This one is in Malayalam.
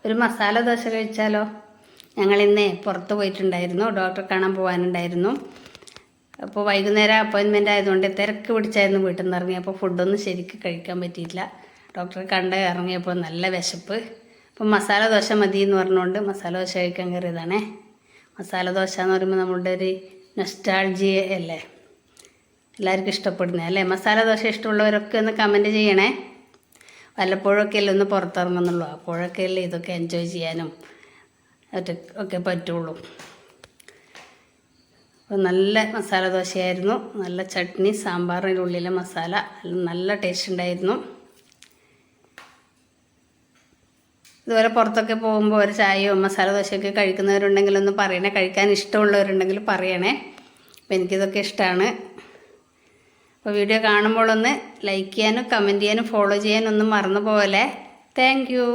ഒരു മസാല ദോശ കഴിച്ചാലോ? ഞങ്ങളിന്നേ പുറത്ത് പോയിട്ടുണ്ടായിരുന്നു, ഡോക്ടറെ കാണാൻ പോകാനുണ്ടായിരുന്നു. അപ്പോൾ വൈകുന്നേരം അപ്പോയിൻമെൻ്റ് ആയതുകൊണ്ട് തിരക്ക് പിടിച്ചായിരുന്നു വീട്ടിൽ നിന്ന് ഇറങ്ങിയപ്പോൾ ഫുഡൊന്നും ശരിക്കും കഴിക്കാൻ പറ്റിയില്ല. ഡോക്ടറെ കണ്ട് ഇറങ്ങിയപ്പോൾ നല്ല വിശപ്പ്. അപ്പോൾ മസാല ദോശ മതി എന്ന് പറഞ്ഞുകൊണ്ട് മസാല ദോശ കഴിക്കാൻ കയറിയതാണേ. മസാല ദോശ എന്ന് പറയുമ്പോൾ നമ്മളുടെ ഒരു നൊസ്റ്റാൾജിയ അല്ലേ, എല്ലാവർക്കും ഇഷ്ടപ്പെടുന്നത് അല്ലേ? മസാല ദോശ ഇഷ്ടമുള്ളവരൊക്കെ ഒന്ന് കമൻറ്റ് ചെയ്യണേ. വല്ലപ്പോഴൊക്കെ അല്ലേ ഒന്ന് പുറത്തിറങ്ങുന്നുള്ളൂ, അപ്പോഴൊക്കെ അല്ലേ ഇതൊക്കെ എൻജോയ് ചെയ്യാനും ഒക്കെ പറ്റുള്ളൂ. അപ്പോൾ നല്ല മസാല ദോശയായിരുന്നു, നല്ല ചട്നി, സാമ്പാറിൻ്റെ ഉള്ളിലെ മസാല നല്ല ടേസ്റ്റ് ഉണ്ടായിരുന്നു. ഇതുപോലെ പുറത്തൊക്കെ പോകുമ്പോൾ ഒരു ചായയോ മസാല ദോശയൊക്കെ കഴിക്കുന്നവരുണ്ടെങ്കിൽ ഒന്ന് പറയണേ, കഴിക്കാൻ ഇഷ്ടമുള്ളവരുണ്ടെങ്കിൽ പറയണേ. അപ്പോൾ എനിക്കിതൊക്കെ ഇഷ്ടമാണ്. അപ്പോൾ വീഡിയോ കാണുമ്പോഴൊന്ന് ലൈക്ക് ചെയ്യാനും കമൻറ്റ് ചെയ്യാനും ഫോളോ ചെയ്യാനും ഒന്നും മറന്നു പോകല്ലേ. Thank you.